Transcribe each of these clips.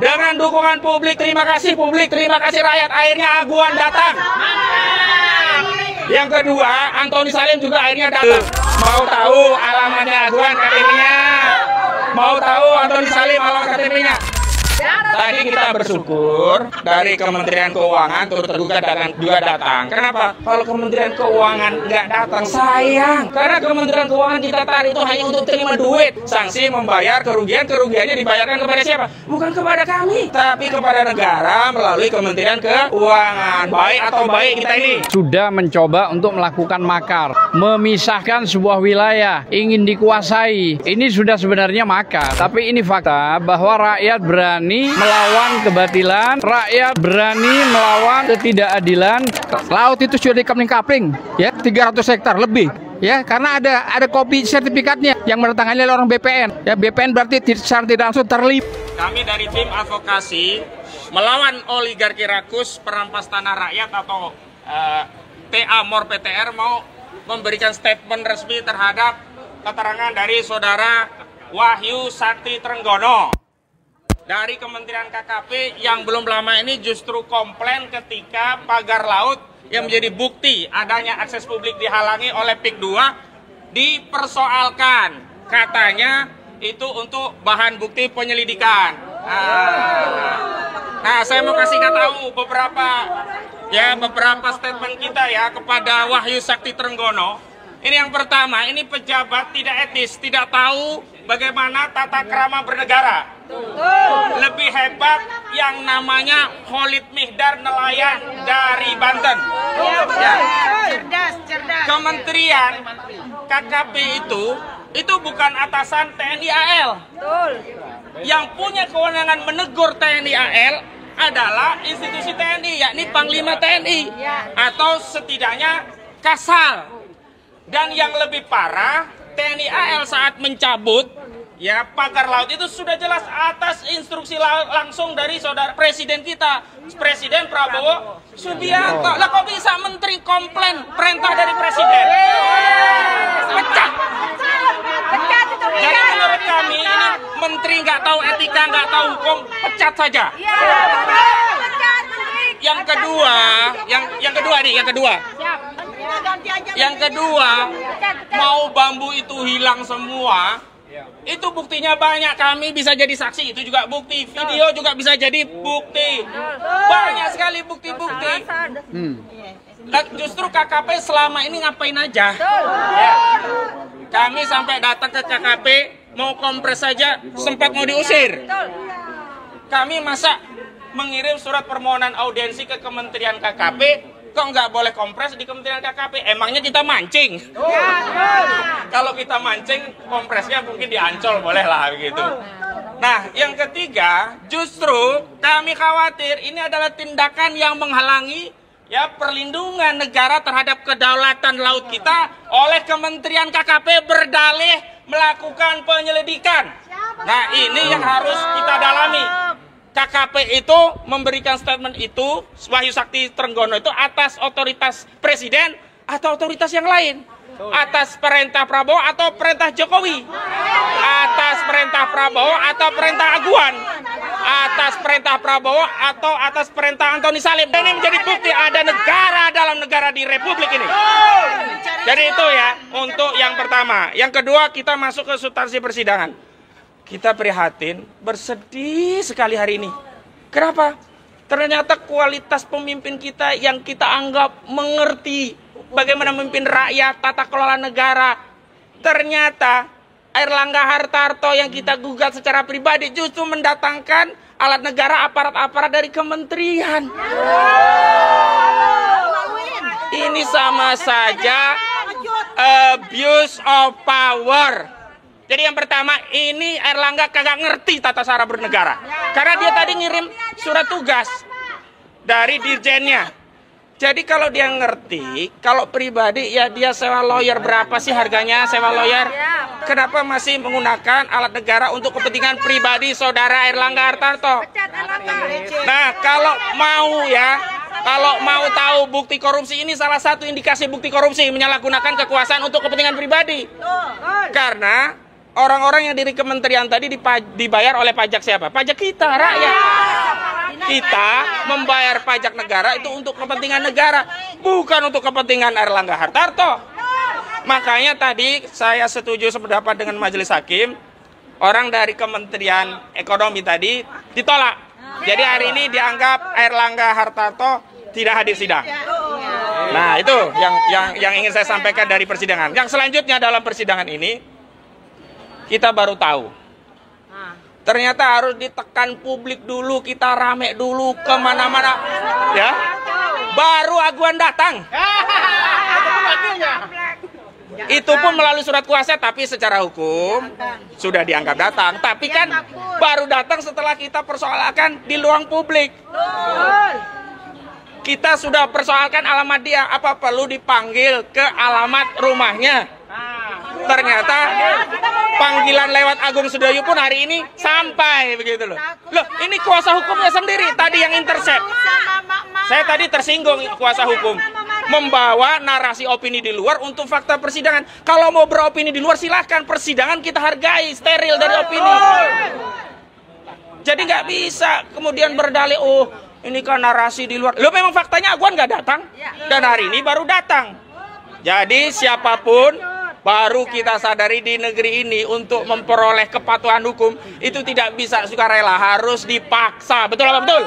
Dengan dukungan publik, terima kasih rakyat, akhirnya Aguan datang. Yang kedua, Antoni Salim juga akhirnya datang. Mau tahu alamatnya Aguan KTP-nya? Mau tahu Antoni Salim alamat KTP-nya? Tadi kita bersyukur dari Kementerian Keuangan turut tergugat juga datang. Kenapa? Kalau Kementerian Keuangan nggak datang, sayang. Karena Kementerian Keuangan kita tarik itu hanya untuk terima duit. Sanksi membayar kerugiannya dibayarkan kepada siapa? Bukan kepada kami, tapi kepada negara melalui Kementerian Keuangan. Baik atau baik kita ini? Sudah mencoba untuk melakukan makar, memisahkan sebuah wilayah, ingin dikuasai. Ini sudah sebenarnya makar. Tapi ini fakta bahwa rakyat berani melawan kebatilan, rakyat berani melawan ketidakadilan. Laut itu sudah dikapling-kapling, ya 300 hektar lebih, ya karena ada kopi sertifikatnya yang menandatangani oleh orang BPN. Ya BPN berarti secara tidak langsung terlibat. Kami dari tim advokasi melawan oligarki rakus perampas tanah rakyat atau TA Mor PTR mau memberikan statement resmi terhadap keterangan dari saudara Wahyu Sakti Trenggono dari Kementerian KKP yang belum lama ini justru komplain ketika pagar laut yang menjadi bukti adanya akses publik dihalangi oleh PIK 2 dipersoalkan. Katanya itu untuk bahan bukti penyelidikan. Nah, saya mau kasih tahu beberapa statement kita ya kepada Wahyu Sakti Trenggono. Ini yang pertama, ini pejabat tidak etis, tidak tahu bagaimana tata krama bernegara. Lebih hebat yang namanya Khalid Mihdar nelayan dari Banten. Cerdas. Kementerian KKP itu bukan atasan TNI AL. Yang punya kewenangan menegur TNI AL adalah institusi TNI, yakni Panglima TNI atau setidaknya Kasal. Dan yang lebih parah, TNI AL saat mencabut pagar laut itu sudah jelas atas instruksi langsung dari saudara presiden kita, Presiden Prabowo Subianto. Lah kok bisa menteri komplain perintah dari presiden? Pecat. Jadi menurut kami ini menteri nggak tahu etika, nggak tahu hukum, pecat saja. Yang kedua, mau bambu itu hilang semua, itu buktinya banyak. Kami bisa jadi saksi, itu juga bukti. Video juga bisa jadi bukti. Banyak sekali bukti-bukti. Justru KKP selama ini ngapain aja? Kami sampai datang ke KKP, mau kompres saja, sempat mau diusir. Kami masa mengirim surat permohonan audiensi ke Kementerian KKP, kok nggak boleh kompres di Kementerian KKP? Emangnya kita mancing? Kalau kita mancing, kompresnya mungkin di Ancol, boleh lah begitu. Nah, yang ketiga, justru kami khawatir ini adalah tindakan yang menghalangi perlindungan negara terhadap kedaulatan laut kita oleh Kementerian KKP berdalih melakukan penyelidikan. Nah, ini yang harus kita dalami. KKP itu memberikan statement itu, Wahyu Sakti Trenggono itu atas otoritas presiden atau otoritas yang lain? Atas perintah Prabowo atau perintah Jokowi? Atas perintah Prabowo atau perintah Aguan? Atas perintah Prabowo atau atas perintah Antoni Salim? Ini menjadi bukti ada negara dalam negara di Republik ini. Jadi itu ya untuk yang pertama. Yang kedua, kita masuk ke substansi persidangan. Kita prihatin, bersedih sekali hari ini. Kenapa? Ternyata kualitas pemimpin kita yang kita anggap mengerti bagaimana memimpin rakyat, tata kelola negara. Ternyata Airlangga Hartarto yang kita gugat secara pribadi justru mendatangkan alat negara, aparat-aparat dari kementerian. Ini sama saja abuse of power. Jadi yang pertama, ini Airlangga kagak ngerti tata cara bernegara. Karena dia tadi ngirim surat tugas dari dirjennya. Jadi kalau dia ngerti, kalau pribadi ya dia sewa lawyer, berapa sih harganya sewa lawyer? Kenapa masih menggunakan alat negara untuk kepentingan pribadi saudara Airlangga Hartarto? Nah, kalau mau tahu bukti korupsi, ini salah satu indikasi bukti korupsi, menyalahgunakan kekuasaan untuk kepentingan pribadi. Karena Orang-orang yang dari kementerian tadi dibayar oleh pajak siapa? Pajak kita, rakyat. Kita membayar pajak negara itu untuk kepentingan negara, bukan untuk kepentingan Airlangga Hartarto. Makanya tadi saya setuju sependapat dengan majelis hakim. Orang dari Kementerian Ekonomi tadi ditolak. Jadi hari ini dianggap Airlangga Hartarto tidak hadir sidang. Nah, itu yang ingin saya sampaikan dari persidangan. Yang selanjutnya dalam persidangan ini, kita baru tahu. Ternyata harus ditekan publik dulu, kita rame dulu kemana-mana. Ya, baru aguan datang. Itu pun melalui surat kuasa, tapi secara hukum sudah dianggap datang. Tapi kan baru datang setelah kita persoalkan di ruang publik. Kita sudah persoalkan alamat dia, apa perlu dipanggil ke alamat rumahnya. Ternyata panggilan lewat Agung Sedayu pun hari ini sampai begitu loh. Loh, ini kuasa hukumnya sendiri tadi yang intercept. Saya tadi tersinggung kuasa hukum. Membawa narasi opini di luar untuk fakta persidangan. Kalau mau beropini di luar silahkan, persidangan kita hargai, steril dari opini. Jadi nggak bisa kemudian berdalih, oh ini kan narasi di luar. Loh, memang faktanya Aguan nggak datang dan hari ini baru datang. Jadi siapapun baru kita sadari di negeri ini untuk memperoleh kepatuhan hukum itu tidak bisa sukarela, harus dipaksa. Betul apa betul?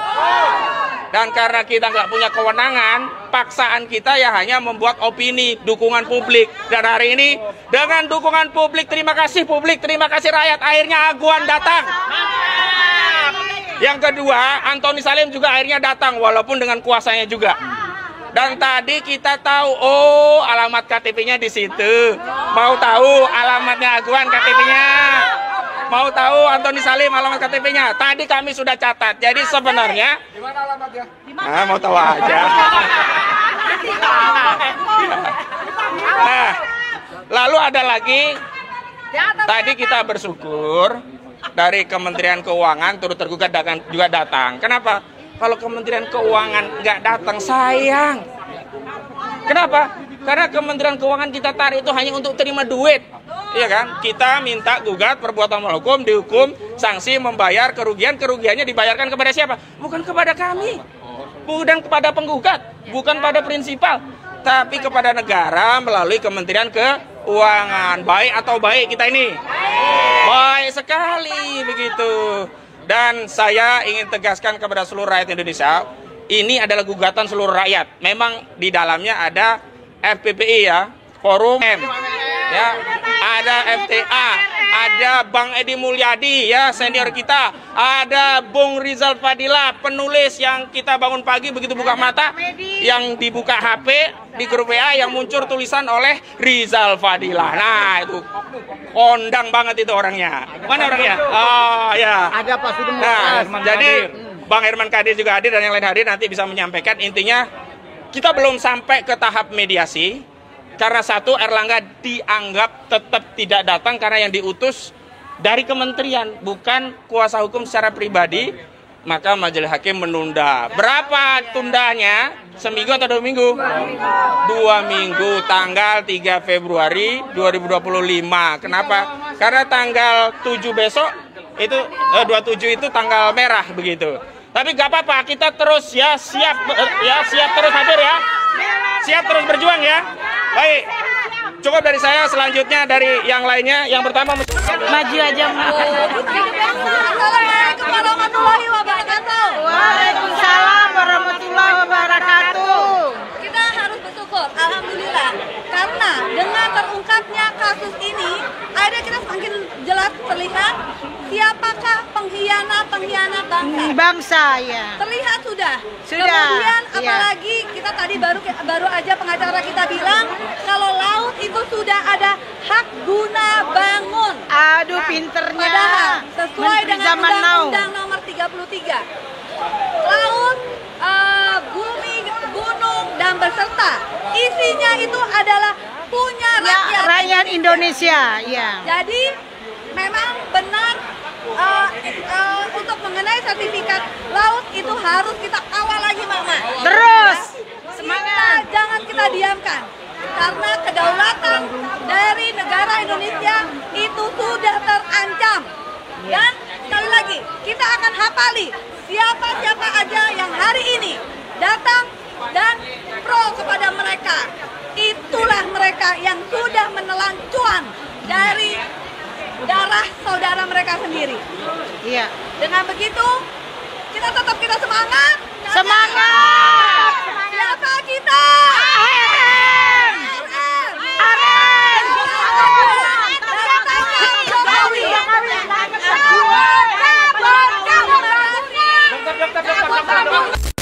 Dan karena kita nggak punya kewenangan, paksaan kita ya hanya membuat opini, dukungan publik. Dan hari ini dengan dukungan publik, terima kasih rakyat, akhirnya Aguan datang. Yang kedua, Antoni Salim juga akhirnya datang walaupun dengan kuasanya juga. Dan tadi kita tahu, oh alamat KTP-nya di situ. Mau tahu alamatnya Aguan KTP-nya? Mau tahu Antoni Salim alamat KTP-nya? Tadi kami sudah catat. Jadi sebenarnya di mana alamatnya? Ah, mau tahu aja. Nah, lalu ada lagi. Tadi kita bersyukur dari Kementerian Keuangan turut tergugat juga datang. Kenapa? Kalau Kementerian Keuangan nggak datang, sayang. Kenapa? Karena Kementerian Keuangan kita tarik itu hanya untuk terima duit. Iya kan? Kita minta gugat perbuatan melawan hukum, dihukum, sanksi, membayar kerugiannya dibayarkan kepada siapa? Bukan kepada kami. Bukan kepada penggugat, bukan pada prinsipal, tapi kepada negara melalui Kementerian Keuangan. Baik atau baik kita ini? Baik sekali begitu. Dan saya ingin tegaskan kepada seluruh rakyat Indonesia, ini adalah gugatan seluruh rakyat. Memang di dalamnya ada FPPI ya, Forum M, ya, ada FTA, ada Bang Edi Mulyadi ya, senior kita, ada Bung Rizal Fadila, penulis yang kita bangun pagi begitu buka mata, yang dibuka HP di grup WA yang muncul tulisan oleh Rizal Fadila. Nah itu kondang banget itu orangnya. Mana orangnya? Oh ya. Ada Pak Sudung. Nah, jadi Bang Herman Kadir juga hadir dan yang lain hadir, nanti bisa menyampaikan. Intinya kita belum sampai ke tahap mediasi. Karena satu, Airlangga dianggap tetap tidak datang karena yang diutus dari kementerian, bukan kuasa hukum secara pribadi. Maka majelis hakim menunda. Berapa tundanya? Seminggu atau 2 minggu? 2 minggu, tanggal 3 Februari 2025. Kenapa? Karena tanggal 7 besok, itu 27 itu tanggal merah begitu. Tapi gak apa-apa, kita terus ya siap terus hadir ya. Siap terus berjuang ya. Baik, cukup dari saya. Selanjutnya dari yang lainnya. Yang pertama maju aja. Assalamualaikum warahmatullahi wabarakatuh. Waalaikumsalam warahmatullahi wabarakatuh. Kita harus bersyukur, alhamdulillah, karena dengan terungkapnya kasus ini, akhirnya kita semakin jelas terlihat siapakah pengkhianat Bangsa ya. Terlihat sudah. Iya. Kemudian apalagi kita tadi baru aja pengacara kita bilang kalau laut itu sudah ada hak guna bangun. Aduh pinternya. Padahal sesuai Menteri dengan zaman now. Undang-Undang Nomor 33, laut, bumi, gunung dan beserta isinya itu adalah punya Ya, rakyat Indonesia ya. Jadi memang benar untuk mengenai sertifikat laut itu harus kita kawal lagi, Mama. Terus Semangat. Jangan kita diamkan. karena kedaulatan dari negara Indonesia itu sudah terancam. Dan sekali lagi, kita akan hafali siapa-siapa aja yang hari ini datang dan pro kepada mereka. Itulah mereka yang sudah menelan cuan dari darah saudara mereka sendiri. Iya. Dengan begitu, kita semangat. Semangat. Siapa kita?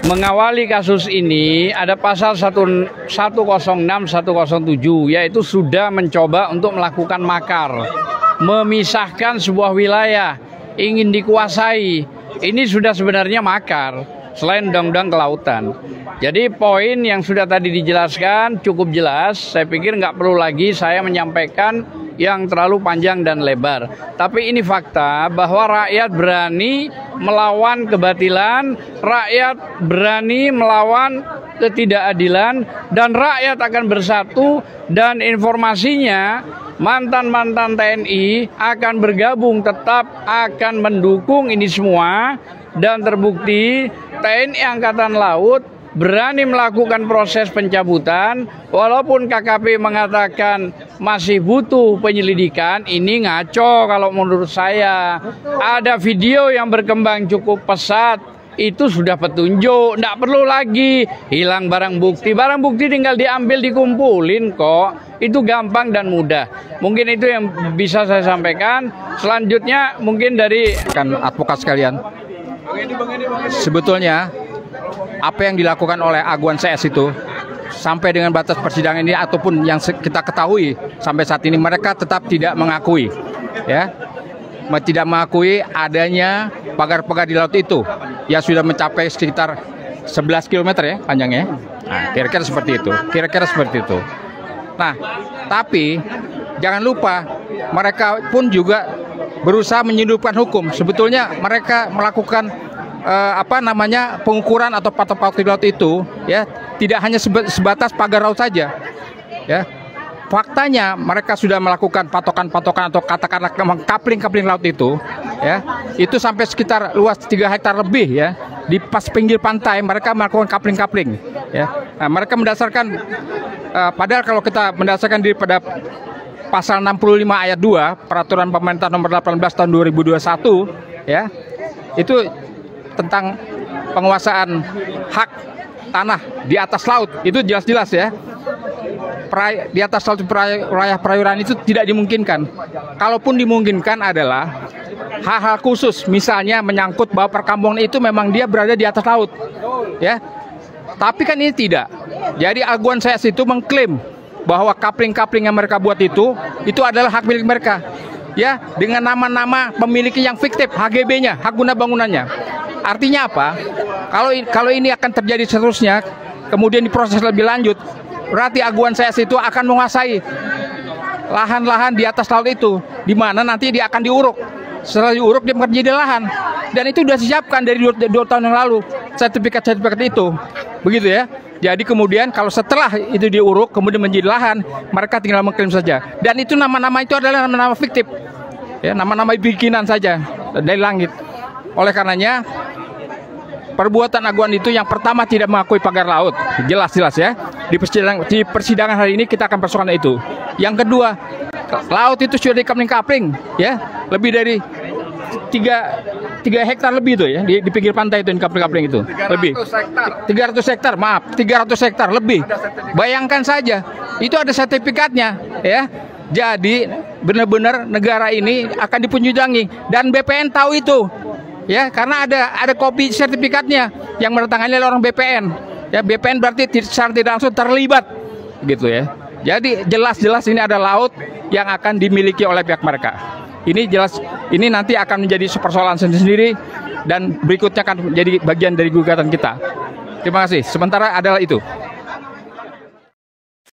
Mengawali kasus ini ada pasal 106, 107 yaitu sudah mencoba untuk melakukan makar, memisahkan sebuah wilayah, ingin dikuasai. Ini sudah sebenarnya makar selain undang-undang kelautan. Jadi poin yang sudah tadi dijelaskan cukup jelas. Saya pikir nggak perlu lagi saya menyampaikan yang terlalu panjang dan lebar. Tapi ini fakta bahwa rakyat berani melawan kebatilan, rakyat berani melawan ketidakadilan, dan rakyat akan bersatu. Dan informasinya mantan-mantan TNI akan bergabung, tetap akan mendukung ini semua. Dan terbukti TNI Angkatan Laut berani melakukan proses pencabutan, walaupun KKP mengatakan masih butuh penyelidikan. Ini ngaco kalau menurut saya. Ada video yang berkembang cukup pesat, itu sudah petunjuk, tidak perlu lagi hilang barang bukti. Barang bukti tinggal diambil, dikumpulin kok. Itu gampang dan mudah. Mungkin itu yang bisa saya sampaikan. Selanjutnya mungkin dari advokat sekalian, sebetulnya apa yang dilakukan oleh Aguan CS itu sampai dengan batas persidangan ini ataupun yang kita ketahui sampai saat ini, mereka tetap tidak mengakui, ya, tidak mengakui adanya pagar-pagar di laut itu yang sudah mencapai sekitar 11 km ya panjangnya. Nah, kira-kira seperti itu. Nah, tapi jangan lupa mereka pun juga berusaha menyelundupkan hukum. Sebetulnya mereka melakukan pengukuran atau patok-patok di laut itu, ya, tidak hanya sebatas pagar laut saja, ya. Faktanya mereka sudah melakukan patokan-patokan atau katakanlah kapling-kapling laut itu, ya, itu sampai sekitar luas 3 hektar lebih, ya, di pas pinggir pantai mereka melakukan kapling-kapling, ya. Nah, mereka mendasarkan padahal kalau kita mendasarkan daripada pasal 65 ayat 2 Peraturan Pemerintah Nomor 18 Tahun 2021, ya, itu tentang penguasaan hak tanah di atas laut, itu jelas-jelas, ya. Di atas laut wilayah perairan itu tidak dimungkinkan. Kalaupun dimungkinkan adalah hal-hal khusus, misalnya menyangkut bahwa perkampungan itu memang dia berada di atas laut, ya. Tapi kan ini tidak. Jadi Aguan CS itu mengklaim bahwa kapling-kapling yang mereka buat itu adalah hak milik mereka, ya, dengan nama-nama pemiliknya yang fiktif, HGB-nya, hak guna bangunannya. Artinya apa? Kalau ini akan terjadi seterusnya, kemudian diproses lebih lanjut, berarti Aguan CS itu akan menguasai lahan-lahan di atas laut itu, di mana nanti dia akan diuruk. Setelah diuruk dia menjadi lahan, dan itu sudah disiapkan dari 2 tahun yang lalu, sertifikat itu, begitu, ya. Jadi kemudian kalau setelah itu diuruk kemudian menjadi lahan, mereka tinggal mengklaim saja. Dan itu nama-nama itu adalah nama-nama fiktif, ya, nama-nama bikinan saja dari langit. Oleh karenanya perbuatan Aguan itu yang pertama tidak mengakui pagar laut, jelas-jelas, ya. Di persidangan hari ini kita akan persoalkan itu. Yang kedua, laut itu sudah dikapling-kapling, ya, lebih dari 3 hektar lebih itu, ya, di pinggir pantai itu kapling-kapling itu. 300 hektar lebih. Bayangkan saja, itu ada sertifikatnya, ya. Jadi benar-benar negara ini akan dipunjudangi, dan BPN tahu itu, ya, karena ada kopi sertifikatnya yang menandatangani oleh orang BPN. Ya, BPN berarti secara tidak langsung terlibat, gitu, ya. Jadi jelas-jelas ini ada laut yang akan dimiliki oleh pihak mereka. Ini jelas, ini nanti akan menjadi persoalan sendiri dan berikutnya akan menjadi bagian dari gugatan kita. Terima kasih. Sementara adalah itu.